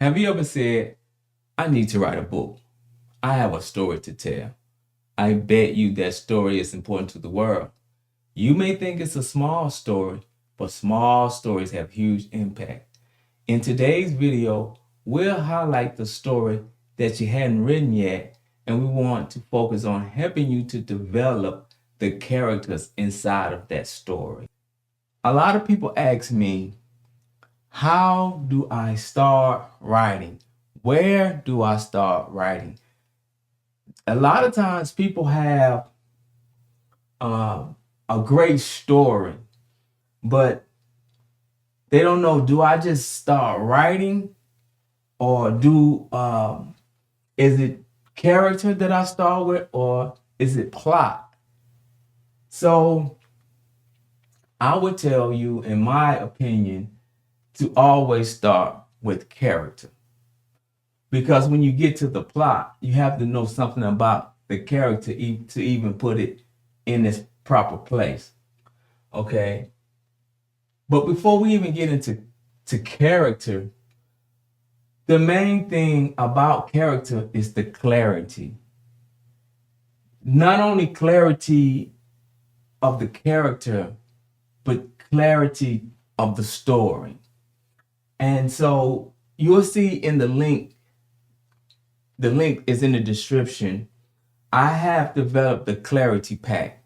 Have you ever said, I need to write a book? I have a story to tell. I bet you that story is important to the world. You may think it's a small story, but small stories have huge impact. In today's video, we'll highlight the story that you hadn't written yet, and we want to focus on helping you to develop the characters inside of that story. A lot of people ask me, how do I start writing? Where do I start writing? A lot of times people have uh, a great story, but they don't know, do I just start writing, or is it character that I start with, or is it plot? So I would tell you, in my opinion, to always start with character. Because when you get to the plot, you have to know something about the character to even put it in its proper place. Okay? But before we even get into character, the main thing about character is the clarity. Not only clarity of the character, but clarity of the story. And so you'll see in the link is in the description. I have developed the Clarity Pack.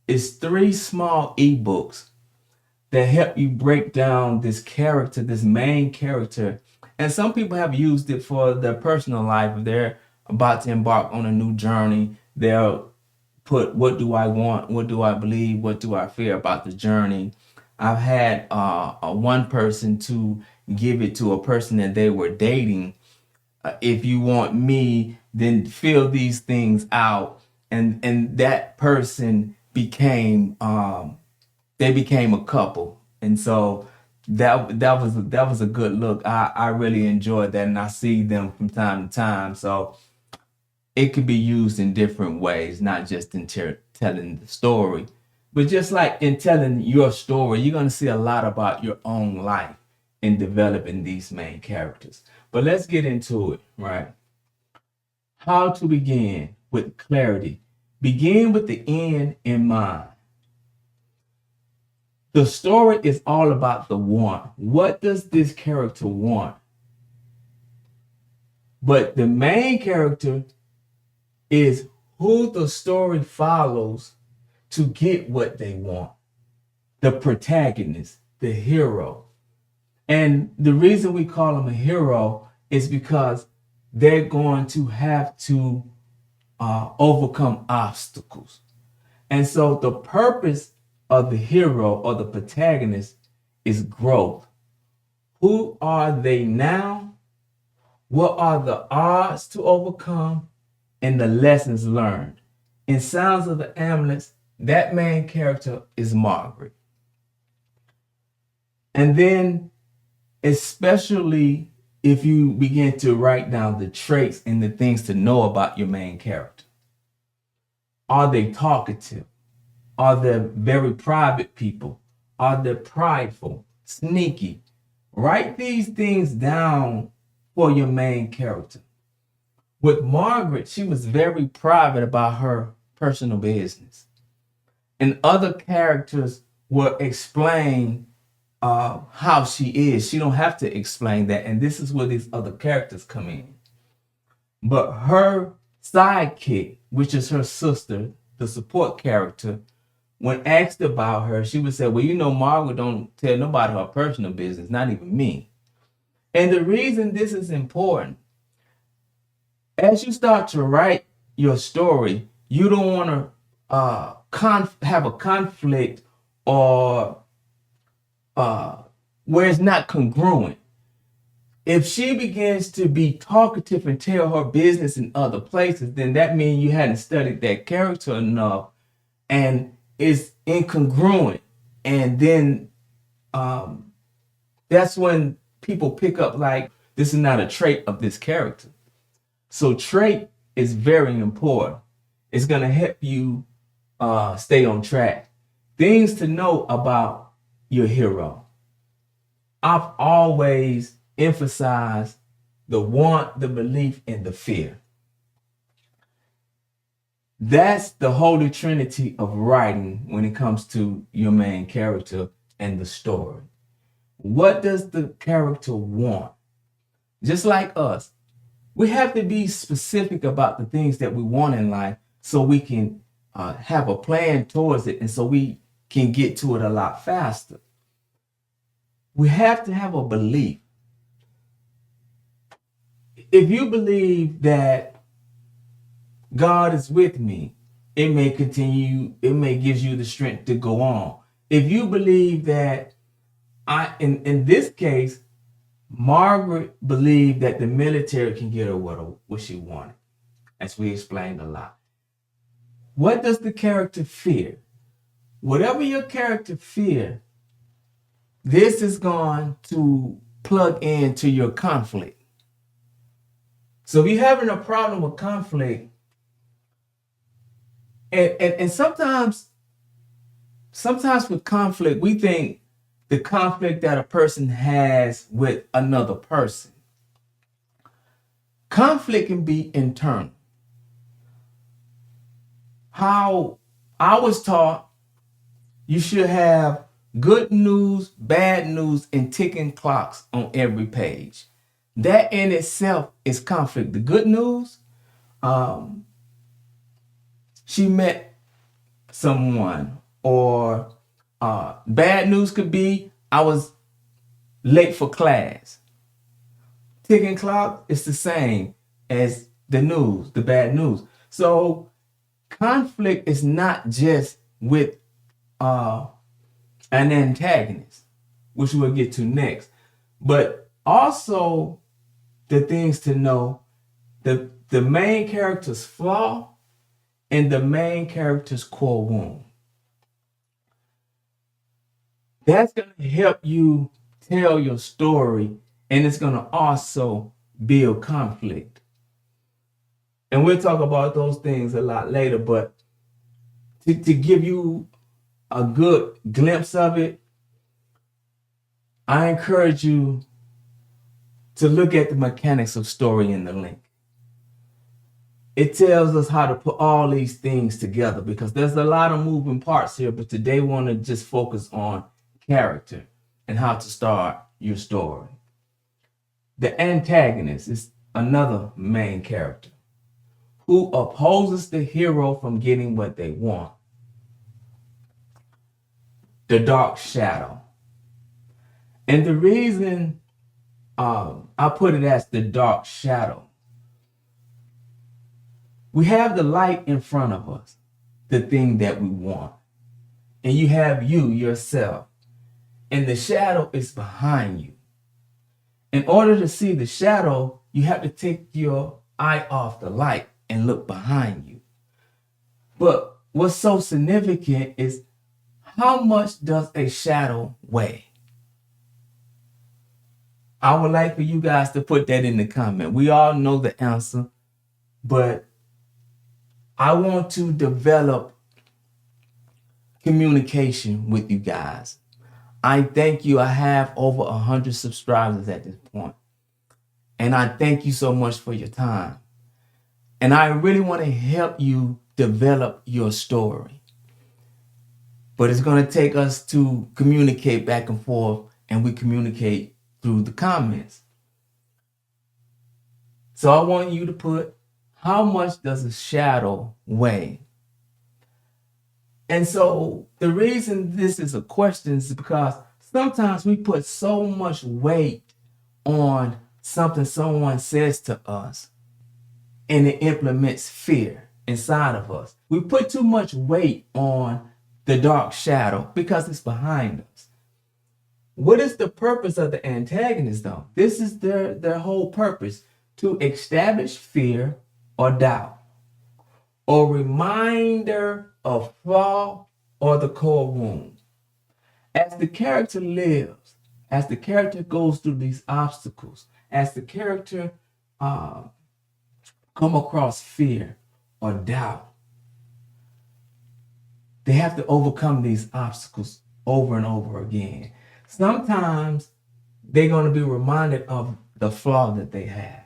It's 3 small ebooks that help you break down this character, this main character. And some people have used it for their personal life. If they're about to embark on a new journey, they'll put, what do I want? What do I believe? What do I fear about the journey? I've had one person to give it to a person that they were dating. If you want me, then fill these things out. And that person became they became a couple. And so that was a good look. I really enjoyed that, and I see them from time to time. So it could be used in different ways, not just in telling the story, but just like in telling your story, you're going to see a lot about your own life in developing these main characters. But let's get into it, right? How to begin with clarity. Begin with the end in mind. The story is all about the want. What does this character want? But the main character is who the story follows to get what they want. The protagonist, the hero. And the reason we call him a hero is because they're going to have to overcome obstacles. And so the purpose of the hero or the protagonist is growth. Who are they now? What are the odds to overcome? And the lessons learned. In Sounds of the Ambulance, that main character is Margaret. And then, especially if you begin to write down the traits and the things to know about your main character. Are they talkative? Are they very private people? Are they prideful, sneaky? Write these things down for your main character. With Margaret, she was very private about her personal business. And other characters will explain how she is. She don't have to explain that. And this is where these other characters come in. But her sidekick, which is her sister, the support character, when asked about her, she would say, well, you know, Margaret don't tell nobody her personal business, not even me. And the reason this is important, as you start to write your story, you don't want to have a conflict or where it's not congruent. If she begins to be talkative and tell her business in other places, then that means you hadn't studied that character enough and it's incongruent. And then that's when people pick up like, this is not a trait of this character. So trait is very important. It's going to help you stay on track. Things to know about your hero. I've always emphasized the want, the belief, and the fear. That's the holy trinity of writing when it comes to your main character and the story. What does the character want? Just like us, we have to be specific about the things that we want in life so we can have a plan towards it and so we can get to it a lot faster. We have to have a belief. If you believe that God is with me, it may give you the strength to go on. If you believe that in this case, Margaret believed that the military can get her what she wanted, as we explained a lot. What does the character fear? Whatever your character fear, this is going to plug into your conflict. So if you're having a problem with conflict, and sometimes with conflict, we think the conflict that a person has with another person. Conflict can be internal. How I was taught, you should have good news, bad news, and ticking clocks on every page. That in itself is conflict. The good news, she met someone, or bad news could be I was late for class. Ticking clock is the same as the news, the bad news. So conflict is not just with an antagonist, which we'll get to next, but also the things to know, the main character's flaw and the main character's core wound. That's going to help you tell your story, and it's going to also build conflict. And we'll talk about those things a lot later, but to give you a good glimpse of it, I encourage you to look at the mechanics of story in the link. It tells us how to put all these things together because there's a lot of moving parts here, but today we want to just focus on character and how to start your story. The antagonist is another main character who opposes the hero from getting what they want. The dark shadow. And the reason I put it as the dark shadow, we have the light in front of us, the thing that we want. And you have you, yourself. And the shadow is behind you. In order to see the shadow, you have to take your eye off the light and look behind you. But what's so significant is how much does a shadow weigh? I would like for you guys to put that in the comment. We all know the answer, but I want to develop communication with you guys. I thank you. I have over 100 subscribers at this point. And I thank you so much for your time. And I really want to help you develop your story. But it's going to take us to communicate back and forth, and we communicate through the comments. So I want you to put, how much does a shadow weigh? And so the reason this is a question is because sometimes we put so much weight on something someone says to us, and it implements fear inside of us. We put too much weight on the dark shadow because it's behind us. What is the purpose of the antagonist, though? This is their whole purpose: to establish fear or doubt, or reminder of flaw or the core wound. As the character lives, as the character goes through these obstacles, as the character come across fear or doubt, they have to overcome these obstacles over and over again. Sometimes they're going to be reminded of the flaw that they have.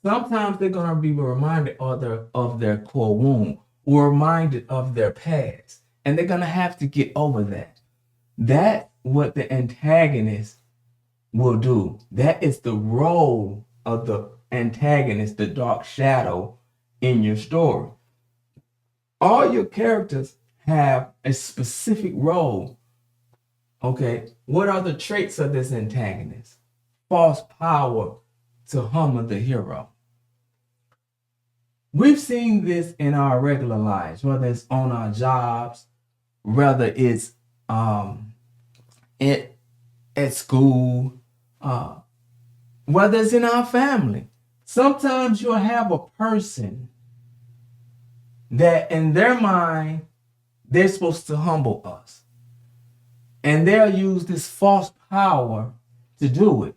Sometimes they're going to be reminded of their core wound or reminded of their past. And they're going to have to get over that. That's what the antagonist will do. That is the role of the antagonist, the dark shadow in your story. All your characters have a specific role. Okay, what are the traits of this antagonist? False power to humble the hero. We've seen this in our regular lives, whether it's on our jobs, whether it's at school, whether it's in our family. Sometimes you'll have a person that in their mind, they're supposed to humble us. And they'll use this false power to do it.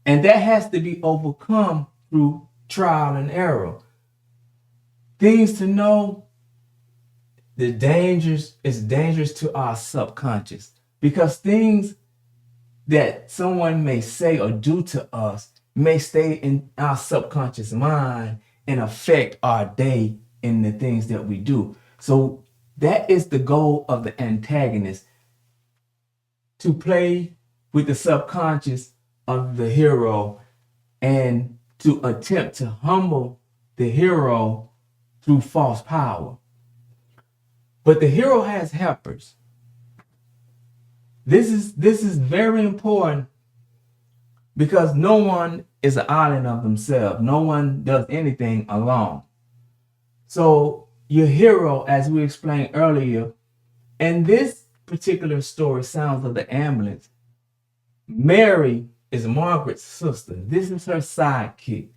And that has to be overcome through trial and error. Things to know, it's dangerous to our subconscious, because things that someone may say or do to us may stay in our subconscious mind and affect our day in the things that we do. So that is the goal of the antagonist, to play with the subconscious of the hero and to attempt to humble the hero through false power. But the hero has helpers. This is very important, because no one is an island of themselves. No one does anything alone. So your hero, as we explained earlier, and this particular story, Sounds of the Ambulance, Mary is Margaret's sister. This is her sidekick.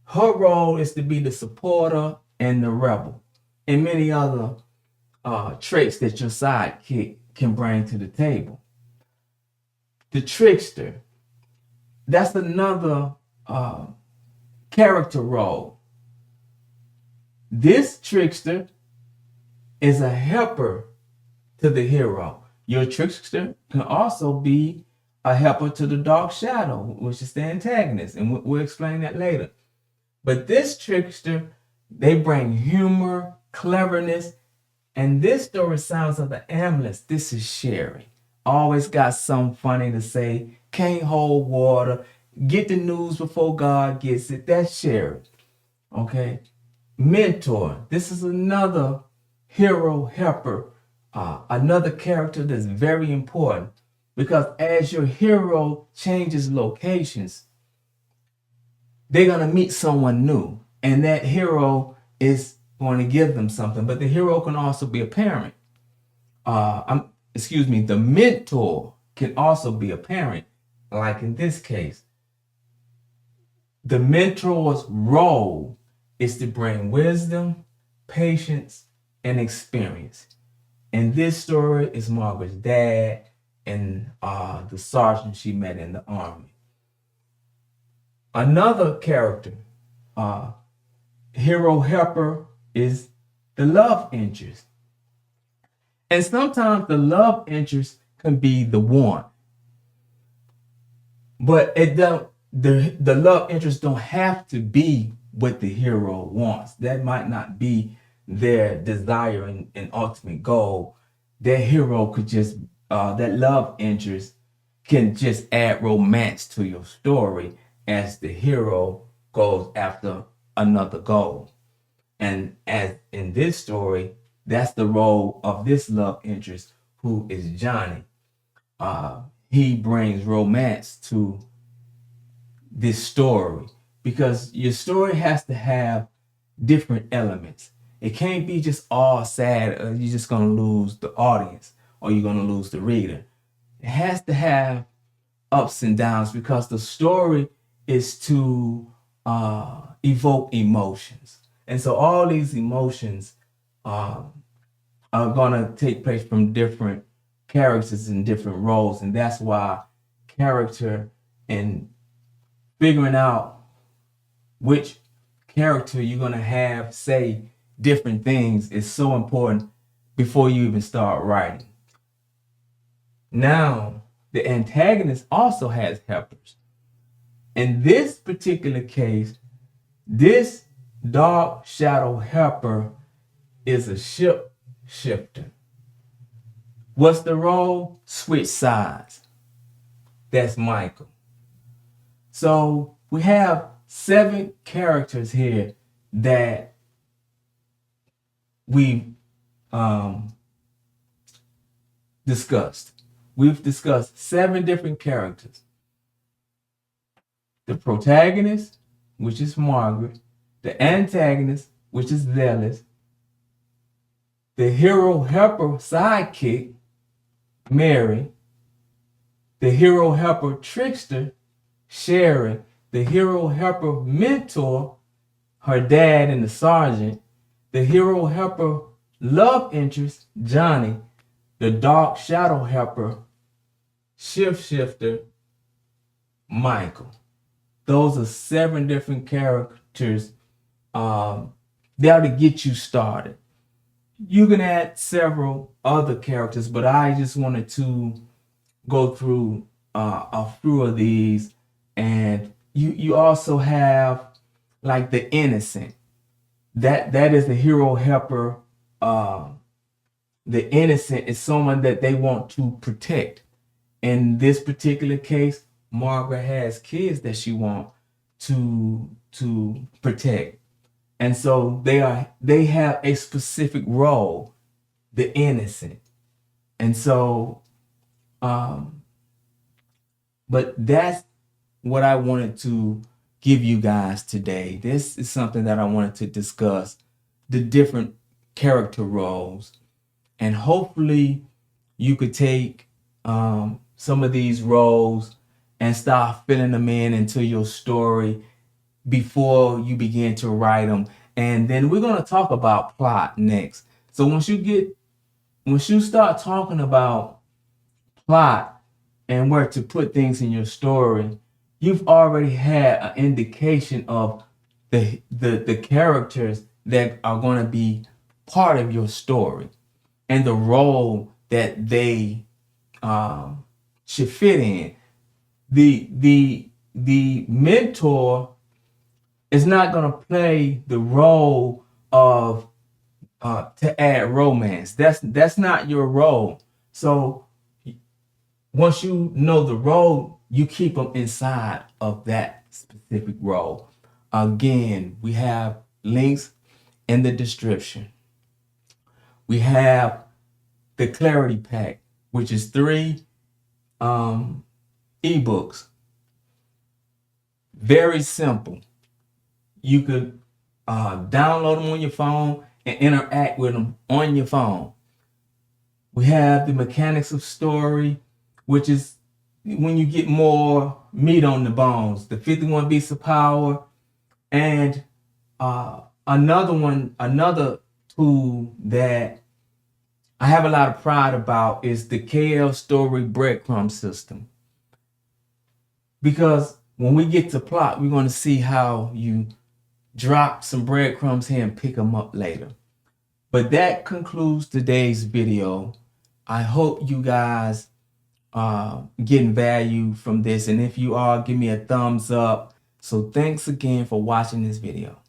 Her role is to be the supporter and the rebel, and many other traits that your sidekick can bring to the table. The trickster, that's another character role. This trickster is a helper to the hero. Your trickster can also be a helper to the dark shadow, which is the antagonist, and we'll explain that later. But this trickster, they bring humor, cleverness, and this story, Sounds of the Ambulance, this is Sherry. Always got something funny to say, can't hold water, get the news before God gets it. That's Sherry. Okay. Mentor, this is another hero helper, another character that's very important, because as your hero changes locations, they're going to meet someone new, and that hero is going to give them something. But the hero can also be a parent. The mentor can also be a parent, like in this case. The mentor's role is to bring wisdom, patience, and experience. And this story is Margaret's dad and the sergeant she met in the army. Another character, hero helper, is the love interest. And sometimes the love interest can be the one. But the love interest don't have to be what the hero wants. That might not be their desire and ultimate goal. Their hero could just, that love interest can just add romance to your story as the hero goes after another goal. And as in this story, that's the role of this love interest, who is Johnny. He brings romance to this story, because your story has to have different elements. It can't be just all sad, or you're just going to lose the audience or you're going to lose the reader. It has to have ups and downs, because the story is to evoke emotions. And so all these emotions are going to take place from different characters in different roles. And that's why character and figuring out which character you're going to have say different things is so important before you even start writing. Now, the antagonist also has helpers. In this particular case, this dark shadow helper is a ship shifter. What's the role? Switch sides. That's Michael. So we have 7 characters here that we discussed. We've discussed 7 different characters. The protagonist, which is Margaret. The antagonist, which is Zealous. The hero helper sidekick, Mary. The hero helper trickster, Sherry. The hero helper mentor, her dad and the sergeant. The hero helper love interest, Johnny. The dark shadow helper, shift shifter, Michael. Those are 7 different characters there to get you started. You can add several other characters, but I just wanted to go through a few of these. And you also have like the innocent. That is the hero helper. The innocent is someone that they want to protect. In this particular case, Margaret has kids that she wants to protect. And so they have a specific role, the innocent. And so but that's what I wanted to give you guys today. This is something that I wanted to discuss, the different character roles. And hopefully you could take some of these roles and start filling them in into your story before you begin to write them. And then we're going to talk about plot next. So once you start talking about plot and where to put things in your story, you've already had an indication of the characters that are going to be part of your story and the role that they should fit in. The mentor is not going to play the role of to add romance. That's not your role. So once you know the role, you keep them inside of that specific role. Again, we have links in the description. We have the Clarity Pack, which is 3 ebooks. Very simple. You could download them on your phone and interact with them on your phone. We have the Mechanics of Story, which is when you get more meat on the bones, the 51 Beasts of Power, and another tool that I have a lot of pride about is the KL Story breadcrumb system. Because when we get to plot, we're going to see how you drop some breadcrumbs here and pick them up later. But that concludes today's video. I hope you guys getting value from this, and if you are, give me a thumbs up. So thanks again for watching this video.